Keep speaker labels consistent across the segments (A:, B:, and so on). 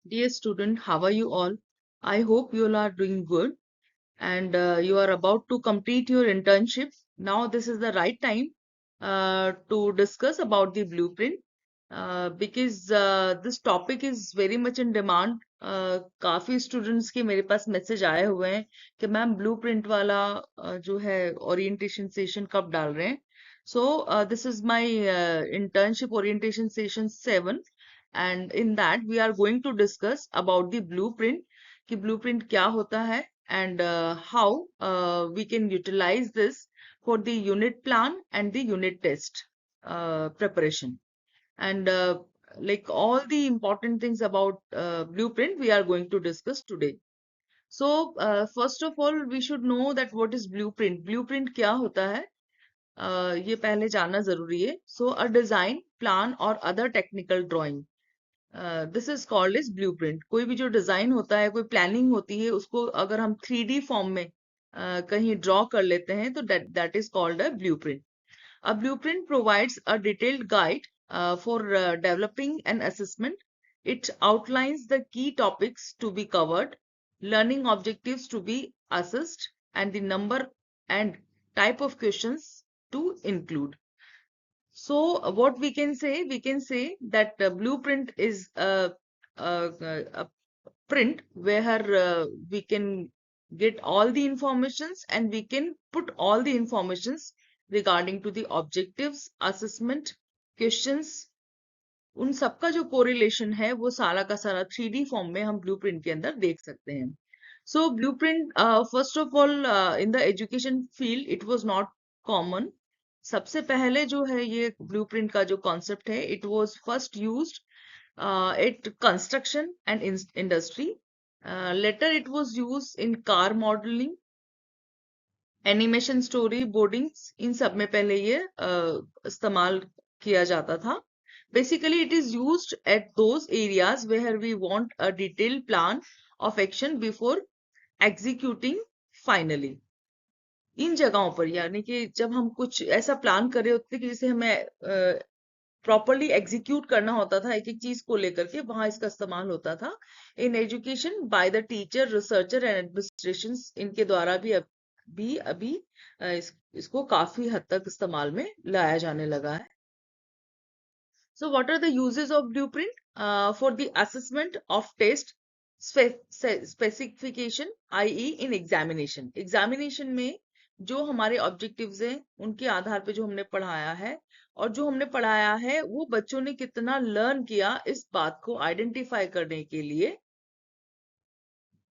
A: Dear student, how are you all? I hope you all are doing good and you are about to complete your internship. Now this is the right time to discuss about the blueprint because this topic is very much in demand. काफी students के मेरे पास message आए हुए हैं कि ma'am blueprint वाला जो है ओरिएंटेशन सेशन कब डाल रहे हैं. So this is my internship orientation session 7 and in that we are going to discuss about the blueprint कि blueprint क्या होता है and how we can utilize this for the unit plan and the unit test preparation and like all the important things about blueprint we are going to discuss today. So first of all we should know that what is blueprint. Blueprint क्या होता है ये पहले जानना जरूरी है. So a design plan or other technical drawing, this is called is blueprint. कोई भी जो डिजाइन होता है, कोई प्लानिंग होती है, उसको अगर हम 3D फॉर्म में कहीं ड्रॉ कर लेते हैं तो that is called a blueprint. A blueprint provides a detailed guide for developing an assessment. It outlines the key topics to be covered, learning objectives to be assessed, and the number and type of questions to include. So what we can say that blueprint is a print where we can get all the informations and we can put all the informations regarding to the objectives, assessment, questions. उन सबका जो correlation है वो सारा का सारा 3D form में हम ब्लूप्रिंट के अंदर देख सकते हैं. So blueprint first of all in the education field it was not common. सबसे पहले जो है ये ब्लूप्रिंट का जो कॉन्सेप्ट है it was first used at construction and industry. Later it was used in car modelling, animation, story boardings, इन सब में पहले ये इस्तेमाल किया जाता था. Basically, it is used at those areas where we want a detailed plan of action before executing finally. इन जगहों पर यानी कि जब हम कुछ ऐसा प्लान कर रहे होते कि जिसे हमें प्रॉपरली एग्जीक्यूट करना होता था एक एक चीज को लेकर के, वहां इसका इस्तेमाल होता था. In education by the teacher, researcher and administration, इनके द्वारा भी अभी इसको काफी हद तक इस्तेमाल में लाया जाने लगा है. So what are the uses of blueprint? For the assessment of test specification, i.e. in examination. Examination में जो हमारे objectives हैं उनके आधार पे जो हमने पढ़ाया है और जो हमने पढ़ाया है वो बच्चों ने कितना लर्न किया, इस बात को आइडेंटिफाई करने के लिए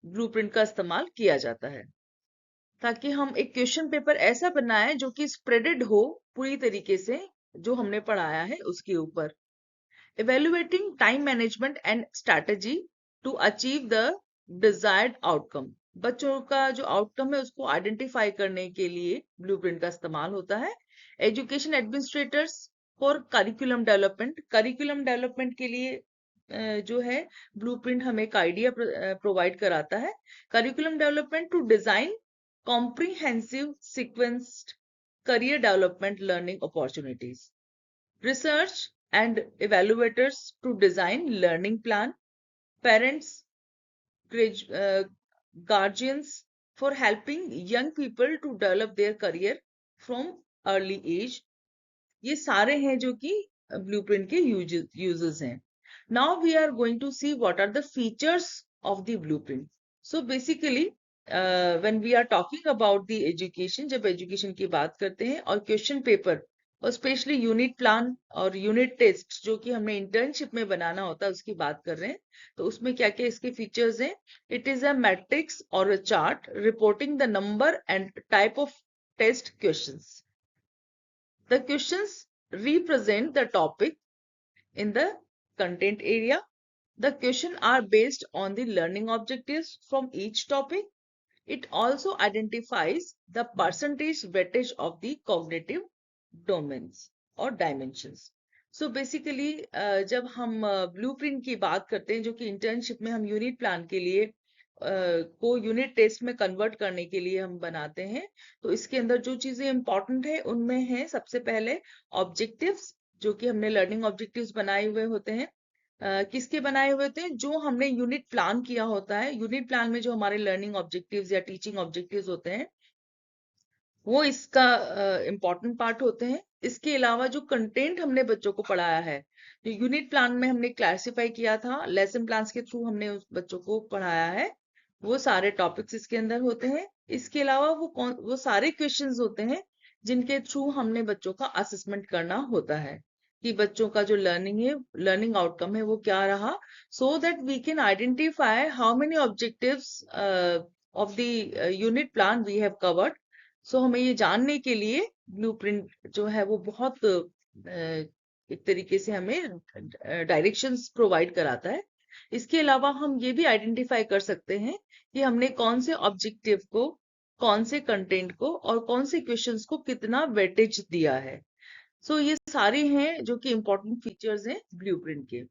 A: ब्लूप्रिंट का इस्तेमाल किया जाता है ताकि हम एक क्वेश्चन पेपर ऐसा बनाएं जो कि स्प्रेडेड हो पूरी तरीके से जो हमने पढ़ाया है उसके ऊपर. Evaluating time management and strategy to achieve the desired outcome. बच्चों का जो आउटकम है उसको आइडेंटिफाई करने के लिए ब्लूप्रिंट का इस्तेमाल होता है. Education administrators for curriculum development. Curriculum development के लिए जो है ब्लूप्रिंट हमें एक आइडिया प्रोवाइड कराता है. Curriculum development to design comprehensive sequenced career development learning opportunities. Research and evaluators to design learning plan. Parents, guardians for helping young people to develop their career from early age. ये सारे हैं जो कि blueprint के uses हैं. Now we are going to see what are the features of the blueprint. So basically when we are talking about the education, जब education की बात करते हैं और क्वेश्चन पेपर और स्पेशली यूनिट प्लान और यूनिट टेस्ट जो कि हमें इंटर्नशिप में बनाना होता है उसकी बात कर रहे हैं, तो उसमें क्या क्या इसके फीचर्स हैं. इट इज अ मैट्रिक्स और a chart reporting the number and type of test questions. The questions represent the topic in the content area. The questions are based on the learning objectives from each topic. It also identifies the percentage weightage of the cognitive domains or dimensions. So basically जब हम blueprint की बात करते हैं जो कि internship में हम यूनिट प्लान के लिए को यूनिट टेस्ट में कन्वर्ट करने के लिए हम बनाते हैं, तो इसके अंदर जो चीजें इंपॉर्टेंट है उनमें है सबसे पहले ऑब्जेक्टिव्स, जो कि हमने लर्निंग ऑब्जेक्टिव्स बनाए हुए होते हैं. किसके बनाए हुए होते हैं? जो हमने यूनिट प्लान किया होता है। यूनिट प्लान में जो हमारे लर्निंग ऑब्जेक्टिव्स या टीचिंग ऑब्जेक्टिव्स होते हैं, वो इसका इम्पोर्टेंट पार्ट होते हैं। इसके अलावा जो कंटेंट हमने बच्चों को पढ़ाया है, जो यूनिट प्लान में हमने क्लासिफाई किया था, लेसन प्लान्स के थ्रू हमने उस बच्चों को पढ़ाया है, वो सारे टॉपिक्स इसके अंदर होते हैं। इसके अलावा वो सारे क्वेश्चंस होते हैं जिनके थ्रू हमने बच्चों का असेसमेंट करना होता है कि बच्चों का जो लर्निंग है, लर्निंग आउटकम है, वो क्या रहा, so that we can identify how many objectives of the unit plan we have covered. So हमें ये जानने के लिए ब्लूप्रिंट जो है वो बहुत एक तरीके से हमें डायरेक्शंस प्रोवाइड कराता है। इसके अलावा हम ये भी आइडेंटिफाई कर सकते हैं कि हमने कौन से ऑब्जेक्टिव को, कौन से कंटेंट को और कौन से क्वेश्चंस को कितना वेटेज दिया है। सो ये सारे हैं जो कि इंपॉर्टेंट फीचर्स हैं ब्लूप्रिंट के।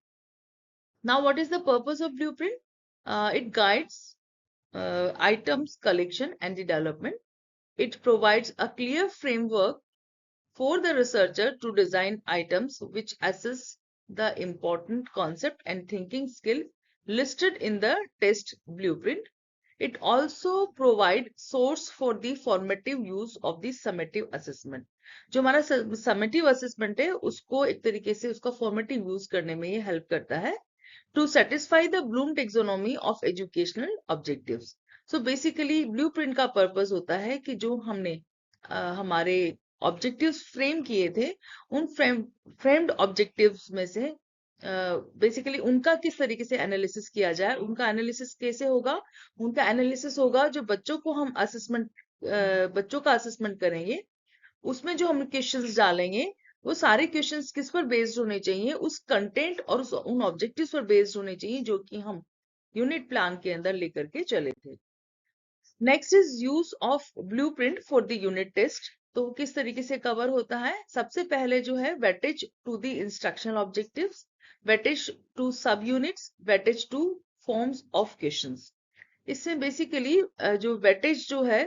A: Now what is the purpose of blueprint? It guides items collection and the development. It provides a clear framework for the researcher to design items which assess the important concept and thinking skill listed in the test blueprint. It also provides source for the formative use of the summative assessment. जो हमारा summative assessment है, उसको एक तरीके से उसका formative use करने में ये help करता है to satisfy the Bloom taxonomy of educational objectives. So basically blueprint का purpose होता है कि जो हमने हमारे objectives frame किए थे, उन framed objectives में से बेसिकली उनका किस तरीके से एनालिसिस किया जाए। उनका एनालिसिस कैसे होगा? उनका एनालिसिस होगा जो बच्चों को हम असेसमेंट, बच्चों का असेसमेंट करेंगे, उसमें जो हम क्वेश्चंस डालेंगे, वो सारे क्वेश्चंस किस पर बेस्ड होने चाहिए? उस कंटेंट और उन ऑब्जेक्टिव्स पर बेस्ड होने चाहिए जो कि हम यूनिट प्लान के अंदर लेकर के चले थे। Next is use of blueprint for the unit test. तो किस तरीके से कवर होता है? सबसे पहले जो है weightage to the instructional objectives, weightage to sub units, weightage to forms of questions. इससे बेसिकली जो वेटेज जो है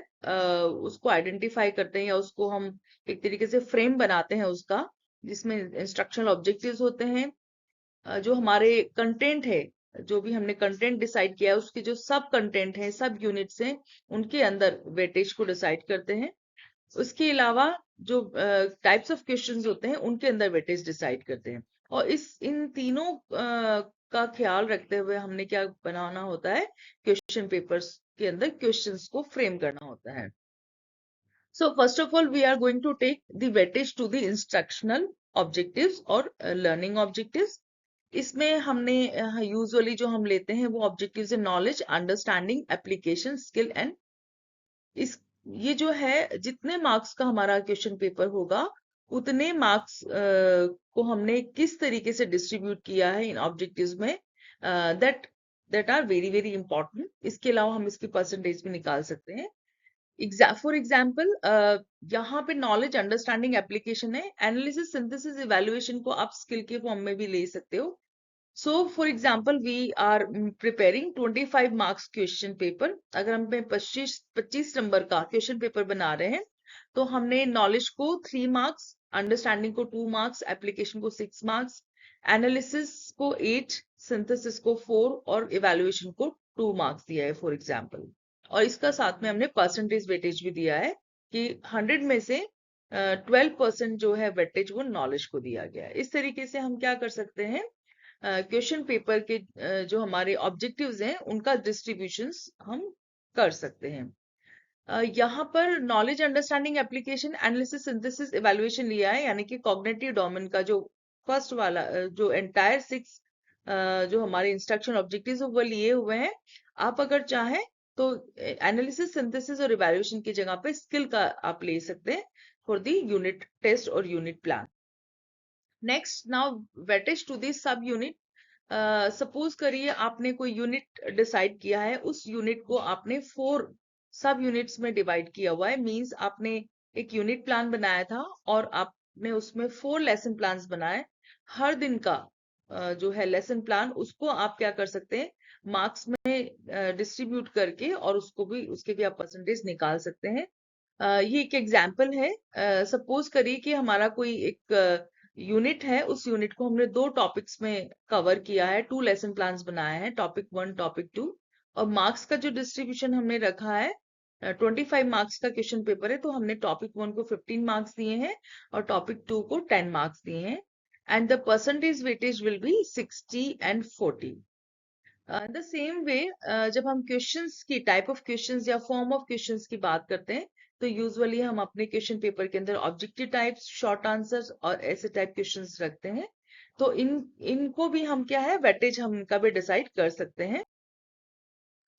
A: उसको आइडेंटिफाई करते हैं या उसको हम एक तरीके से फ्रेम बनाते हैं उसका, जिसमें इंस्ट्रक्शनल ऑब्जेक्टिव्स होते हैं। जो हमारे कंटेंट है, जो भी हमने कंटेंट डिसाइड किया है, उसके जो सब कंटेंट है, सब यूनिट्स हैं, उनके अंदर वेटेज को डिसाइड करते हैं। उसके अलावा जो टाइप्स ऑफ क्वेश्चंस होते हैं, उनके अंदर वेटेज डिसाइड करते हैं। और इन तीनों का ख्याल रखते हुए हमने क्या बनाना होता है? क्वेश्चन पेपर्स के अंदर क्वेश्चंस को फ्रेम करना होता है। So first of all, we are going to take the weightage to the instructional objectives और learning objectives. इसमें हमने यूजुअली जो हम लेते हैं वो ऑब्जेक्टिव्स है knowledge, understanding, application, skill and इस ये जो है जितने मार्क्स का हमारा क्वेश्चन पेपर होगा, उतने मार्क्स को हमने किस तरीके से डिस्ट्रीब्यूट किया है इन ऑब्जेक्टिव्स में, that that are very very important. इसके अलावा हम इसकी परसेंटेज भी निकाल सकते हैं। फॉर एग्जाम्पल यहाँ पे नॉलेज, अंडरस्टैंडिंग, एप्लीकेशन है। एनालिसिस, सिंथेसिस, इवैल्यूएशन को आप स्किल के फॉर्म में भी ले सकते हो। So for example we are preparing 25 marks question paper. अगर हम 25 नंबर का क्वेश्चन पेपर बना रहे हैं, तो हमने नॉलेज को 3 मार्क्स, अंडरस्टैंडिंग को 2 मार्क्स, एप्लीकेशन को 6 मार्क्स, एनालिसिस को 8, सिंथेसिस को 4 और इवैल्यूएशन को 2 मार्क्स दिया है फॉर एग्जाम्पल। और इसका साथ में हमने परसेंटेज वेटेज भी दिया है कि 100 में से 12% जो है वेटेज वो नॉलेज को दिया गया है। इस तरीके से हम क्या कर सकते हैं? क्वेश्चन पेपर के जो हमारे ऑब्जेक्टिव्स हैं, उनका डिस्ट्रीब्यूशंस हम कर सकते हैं। यहाँ पर knowledge, understanding, application, analysis, synthesis, evaluation लिया है, यानी कि कॉग्निटिव डोमेन का जो फर्स्ट वाला जो एंटायर 6 जो हमारे इंस्ट्रक्शन ऑब्जेक्टिव्स वो लिए हुए हैं। आप अगर चाहें तो एनालिसिस, सिंथेसिस और इवैल्यूएशन की जगह पे स्किल का आप ले सकते हैं फॉर द यूनिट टेस्ट और unit plan. Next, now weightage to the sub unit. Suppose करिए आपने कोई यूनिट डिसाइड किया है, उस यूनिट को आपने 4 सब यूनिट्स में डिवाइड किया हुआ है। मींस आपने एक यूनिट प्लान बनाया था और आपने उसमें 4 लेसन प्लान्स बनाए। हर दिन का जो है लेसन प्लान, उसको आप क्या कर सकते हैं? मार्क्स में डिस्ट्रीब्यूट करके और उसको भी, उसके भी आप परसेंटेज निकाल सकते हैं। ये एक एग्जाम्पल है। सपोज करिए कि हमारा कोई एक यूनिट है उस यूनिट को हमने 2 टॉपिक्स में कवर किया है, 2 लेसन प्लान्स बनाए हैं, टॉपिक 1 टॉपिक 2। और मार्क्स का जो डिस्ट्रीब्यूशन हमने रखा है 25 मार्क्स का क्वेश्चन पेपर है, तो हमने टॉपिक 1 को 15 मार्क्स दिए हैं और टॉपिक 2 को 10 मार्क्स दिए हैं। And the percentage weightage will be 60 and 40। The same way जब हम क्वेश्चंस की टाइप ऑफ क्वेश्चंस या फॉर्म ऑफ क्वेश्चंस की बात करते हैं, तो यूजुअली हम अपने क्वेश्चन पेपर के अंदर ऑब्जेक्टिव टाइप्स, शॉर्ट आंसर्स और ऐसे टाइप क्वेश्चंस रखते हैं। तो इनको भी हम क्या है, वेटेज हम इनका भी डिसाइड कर सकते हैं।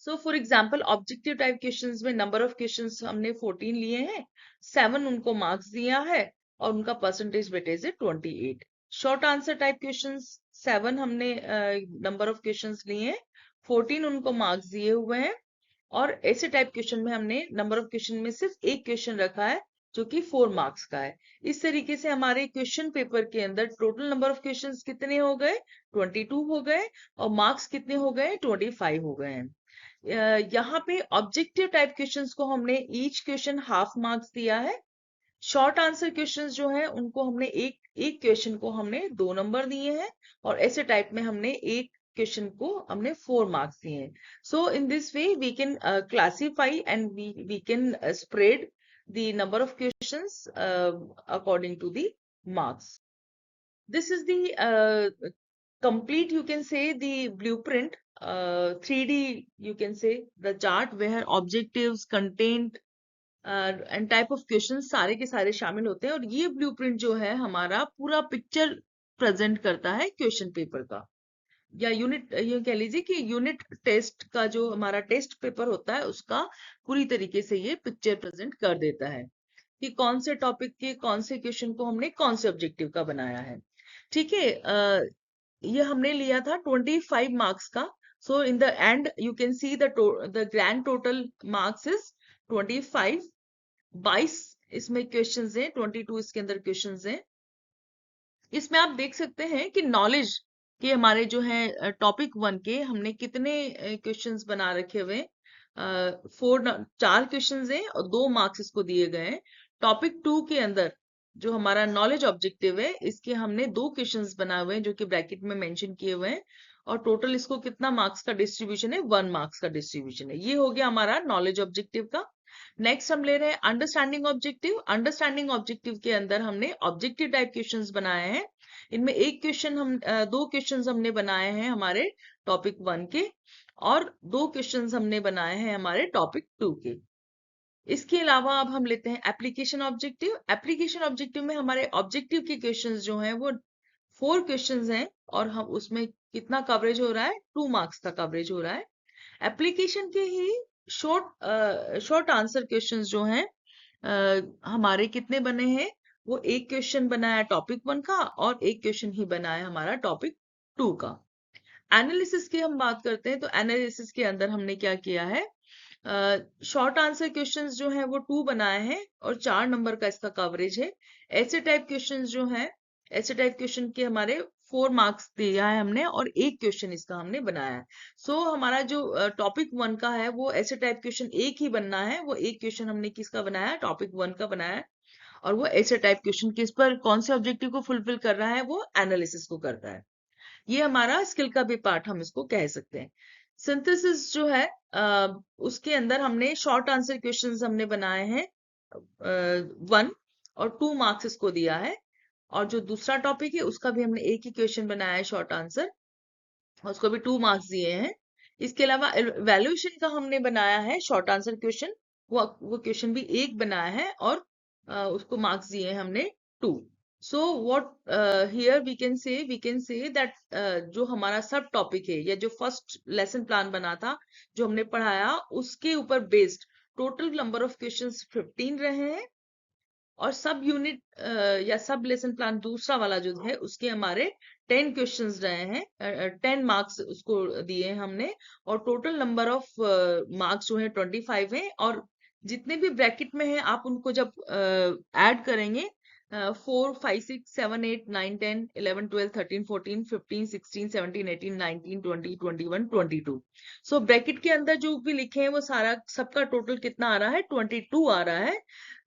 A: सो for example objective type questions में नंबर ऑफ क्वेश्चंस हमने 14 लिए हैं, 7 उनको मार्क्स दिया है और उनका परसेंटेज वेटेज है 28। शॉर्ट आंसर टाइप क्वेश्चंस 7 हमने नंबर ऑफ क्वेश्चंस लिए हैं, 14 उनको मार्क्स दिए हुए हैं। और ऐसे टाइप क्वेश्चन में हमने नंबर ऑफ क्वेश्चन में सिर्फ एक क्वेश्चन रखा है जो कि 4 मार्क्स का है। इस तरीके से हमारे क्वेश्चन पेपर के अंदर टोटल नंबर ऑफ क्वेश्चंस कितने हो गए, 22 हो गए, और मार्क्स कितने हो गए, 25 हो गए हैं। यहाँ पे ऑब्जेक्टिव टाइप क्वेश्चंस को हमने ईच क्वेश्चन हाफ मार्क्स दिया है। शॉर्ट आंसर क्वेश्चंस जो है उनको हमने एक क्वेश्चन को हमने 2 नंबर दिए हैं, और ऐसे टाइप में हमने एक क्वेश्चन को हमने 4 मार्क्स दिए हैं। So in this way we can classify and we can spread the number of questions according to the marks. This is the complete, you can say, the blueprint, 3D, you can say, the chart where objectives, content and type of question सारे के सारे शामिल होते हैं। और ये blueprint जो है हमारा पूरा पिक्चर प्रेजेंट करता है क्वेश्चन पेपर का, या यूनिट, ये कह लीजिए कि यूनिट टेस्ट का जो हमारा टेस्ट पेपर होता है उसका पूरी तरीके से ये पिक्चर प्रेजेंट कर देता है कि कौन से टॉपिक के कौन से क्वेश्चन को हमने कौन से ऑब्जेक्टिव का बनाया है। ठीक है, ये हमने लिया था 25 मार्क्स का। So in the end you can see the grand total marks is 25। 22 इसमें क्वेश्चंस हैं, 22 इसके अंदर क्वेश्चंस हैं। इसमें आप देख सकते हैं कि नॉलेज के हमारे जो है टॉपिक 1 के हमने कितने क्वेश्चंस बना रखे हुए, 4 क्वेश्चंस हैं और 2 मार्क्स इसको दिए गए हैं। टॉपिक 2 के अंदर जो हमारा नॉलेज ऑब्जेक्टिव है, इसके हमने 2 क्वेश्चंस बनाए हुए हैं जो कि ब्रैकेट में मेंशन किए हुए हैं, और टोटल इसको कितना मार्क्स का डिस्ट्रीब्यूशन है, 1 मार्क्स का डिस्ट्रीब्यूशन है। ये हो गया हमारा नॉलेज ऑब्जेक्टिव का। नेक्स्ट हम ले रहे हैं अंडरस्टैंडिंग ऑब्जेक्टिव। अंडरस्टैंडिंग ऑब्जेक्टिव के अंदर हमने ऑब्जेक्टिव टाइप क्वेश्चंस बनाए हैं। इनमें एक क्वेश्चन हम 2 क्वेश्चंस हमने बनाए हैं हमारे टॉपिक 1 के, और 2 क्वेश्चंस हमने बनाए हैं हमारे टॉपिक 2 के। इसके अलावा अब हम लेते हैं एप्लीकेशन ऑब्जेक्टिव। एप्लीकेशन ऑब्जेक्टिव में हमारे ऑब्जेक्टिव के क्वेश्चंस जो हैं वो 4 क्वेश्चंस हैं, और हम उसमें कितना कवरेज हो रहा है, 2 मार्क्स का कवरेज हो रहा है। एप्लीकेशन के ही शॉर्ट आंसर क्वेश्चंस जो हैं हमारे कितने बने हैं, वो एक क्वेश्चन बना है टॉपिक 1 का और एक क्वेश्चन ही बना है हमारा टॉपिक 2 का। एनालिसिस की हम बात करते हैं, तो एनालिसिस के अंदर हमने क्या किया है, शॉर्ट आंसर क्वेश्चंस जो हैं वो 2 बनाए हैं और 4 नंबर का इसका कवरेज है। ऐसे टाइप क्वेश्चंस जो हैं, ऐसे टाइप क्वेश्चन के हमारे 4 मार्क्स दिया है हमने, और एक क्वेश्चन इसका हमने बनाया है। सो हमारा जो टॉपिक 1 का है वो ऐसे टाइप क्वेश्चन एक ही बनना है, वो एक क्वेश्चन हमने किसका बनाया है, टॉपिक 1 का बनाया है, और वो ऐसे टाइप क्वेश्चन किस पर, कौन से ऑब्जेक्टिव को फुलफिल कर रहा है, वो एनालिसिस को करता है। ये हमारा स्किल का भी पार्ट हम इसको कह सकते हैं। सिंथेसिस जो है उसके अंदर हमने शॉर्ट आंसर क्वेश्चंस हमने बनाए हैं 1, और 2 मार्क्स इसको दिया है। और जो दूसरा टॉपिक है उसका भी हमने एक ही क्वेश्चन बनाया है शॉर्ट आंसर, उसको भी 2 मार्क्स दिए हैं। इसके अलावा वैल्यूएशन का हमने बनाया है शॉर्ट आंसर क्वेश्चन, वो क्वेश्चन भी एक बनाया है, और उसको मार्क्स दिए हैं हमने 2। So what here we can say that जो हमारा सब टॉपिक है या जो फर्स्ट लेसन प्लान बना था जो हमने पढ़ाया, उसके ऊपर based total number of questions 15 रहे हैं, और सब यूनिट या सब लेसन प्लान दूसरा वाला जो है उसके हमारे 10 क्वेश्चंस रहे हैं, 10 मार्क्स उसको दिए हैं हमने, और टोटल नंबर ऑफ मार्क्स जो है 25 है। और जितने भी ब्रैकेट में हैं आप उनको जब ऐड करेंगे, 4, 5, 6, 7, 8, 9, 10, 11, 12, 13, 14, 15, 16, 17, 18, 19, 20, 21, 22। सो ब्रैकेट के अंदर जो भी लिखे हैं वो सारा सबका टोटल कितना आ रहा है, 22 आ रहा है।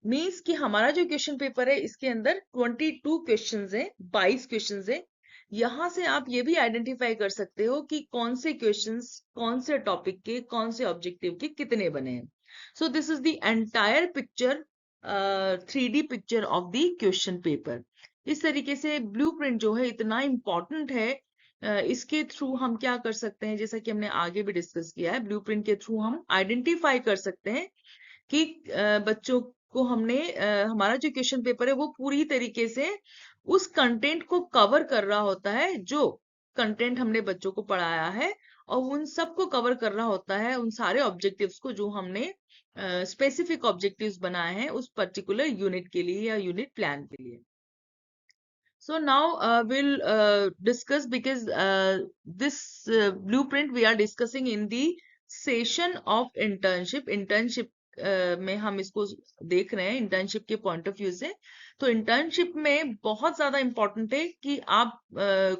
A: मीन्स कि हमारा जो क्वेश्चन पेपर है इसके अंदर 22 क्वेश्चंस हैं, 22 क्वेश्चंस हैं। यहां से आप ये भी आइडेंटिफाई कर सकते हो कि कौन से क्वेश्चंस कौन से टॉपिक के कौन से ऑब्जेक्टिव के कितने बने हैं। सो this is the entire picture, 3D picture of the question paper. इस तरीके से ब्लूप्रिंट जो है इतना इम्पोर्टेंट है। इसके थ्रू हम क्या कर सकते हैं, जैसा कि हमने आगे भी डिस्कस किया है, ब्लूप्रिंट के थ्रू हम आइडेंटिफाई कर सकते हैं कि बच्चों को हमने हमारा जो क्वेश्चन पेपर है वो पूरी तरीके से उस कंटेंट को कवर कर रहा होता है जो कंटेंट हमने बच्चों को पढ़ाया है, और उन सब को कवर कर रहा होता है, उन सारे ऑब्जेक्टिव्स को जो हमने स्पेसिफिक ऑब्जेक्टिव्स बनाए हैं उस पर्टिकुलर यूनिट के लिए या यूनिट प्लान के लिए। So now we'll discuss, because this blueprint we are discussing in the session of internship. Internship में हम इसको देख रहे हैं इंटर्नशिप के पॉइंट ऑफ व्यू से। तो इंटर्नशिप में बहुत ज्यादा इंपॉर्टेंट है कि आप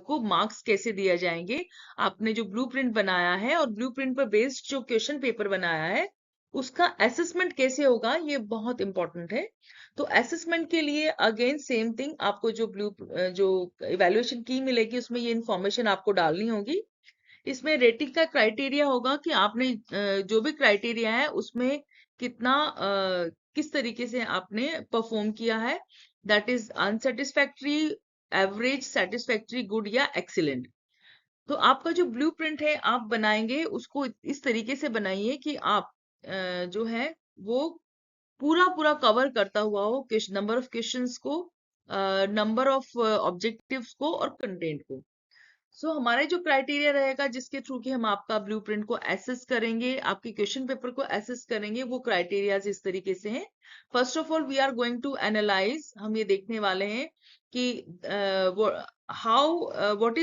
A: को मार्क्स कैसे दिए जाएंगे। आपने जो ब्लूप्रिंट बनाया है और ब्लूप्रिंट पर बेस्ड जो क्वेश्चन पेपर बनाया है उसका असेसमेंट कैसे होगा, ये बहुत इंपॉर्टेंट है। तो असेसमेंट के लिए अगेन सेम थिंग, आपको जो इवेल्युएशन की मिलेगी उसमें ये इंफॉर्मेशन आपको डालनी होगी। इसमें रेटिंग का क्राइटेरिया होगा कि आपने जो भी क्राइटेरिया है उसमें कितना किस तरीके से आपने परफॉर्म किया है, that is unsatisfactory, average, satisfactory, good या एक्सीलेंट। तो आपका जो ब्लूप्रिंट है आप बनाएंगे उसको इस तरीके से बनाइए कि आप जो है वो पूरा पूरा कवर करता हुआ हो नंबर ऑफ क्वेश्चंस को, नंबर ऑफ ऑब्जेक्टिव्स को और कंटेंट को। सो हमारे जो क्राइटेरिया रहेगा जिसके थ्रू कि हम आपका ब्लूप्रिंट को एसेस करेंगे, आपके क्वेश्चन पेपर को एसेस करेंगे, वो क्राइटेरियाज इस तरीके से हैं। First of all we are going to analyse, हम ये देखने वाले हैं कि how what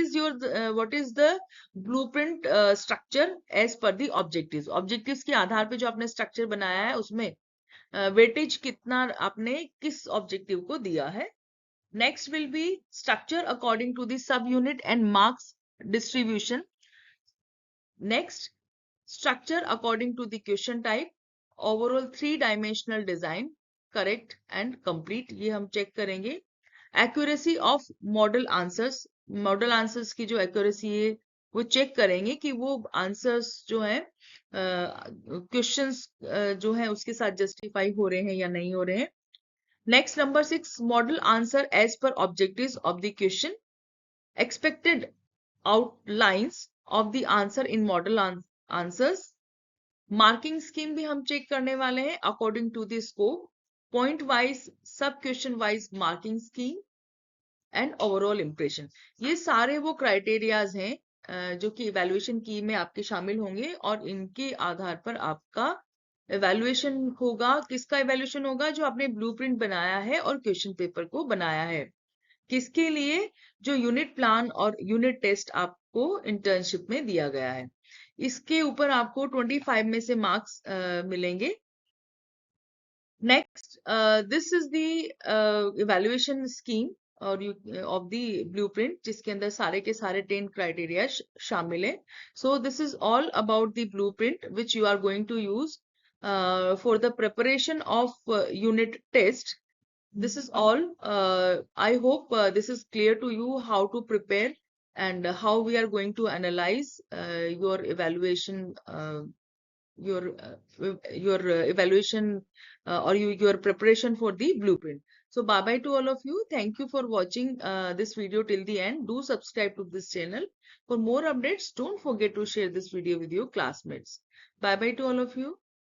A: is the blueprint structure as per the objectives. Objectives के आधार पे जो आपने स्ट्रक्चर बनाया है उसमें वेटेज कितना आपने किस ऑब्जेक्टिव को दिया है। Next will be structure according to the sub unit and marks distribution. Next, structure according to the question type. Overall 3 dimensional design, correct and complete, ये हम चेक करेंगे। Accuracy of model answers, model answers की जो accuracy है वो check करेंगे कि वो आंसर्स जो है क्वेश्चंस जो है उसके साथ जस्टिफाई हो रहे हैं या नहीं हो रहे हैं। Next, number 6, model answer as per objectives of the question. Expected outlines of the answer in model answers. Marking scheme भी हम चेक करने वाले हैं according to the scope, point wise, sub question wise marking scheme and overall impression. ये सारे वो criterias हैं जो कि इवेल्युएशन की में आपके शामिल होंगे, और इनके आधार पर आपका इवेल्युएशन होगा। किसका इवेल्युएशन होगा? जो आपने ब्लूप्रिंट बनाया है और क्वेश्चन पेपर को बनाया है। किसके लिए? जो यूनिट प्लान और यूनिट टेस्ट आपको इंटर्नशिप में दिया गया है, इसके ऊपर आपको 25 में से मार्क्स मिलेंगे। Next, this is the evaluation scheme और ऑफ द ब्लूप्रिंट, जिसके अंदर सारे के सारे 10 क्राइटेरिया शामिल है। So this is all about the blueprint which you are going to use for the preparation of unit test. This is all. I hope this is clear to you how to prepare and how we are going to analyze your evaluation, your evaluation or your preparation for the blueprint. So bye bye to all of you. Thank you for watching this video till the end. Do subscribe to this channel for more updates. Don't forget to share this video with your classmates. Bye bye to all of you.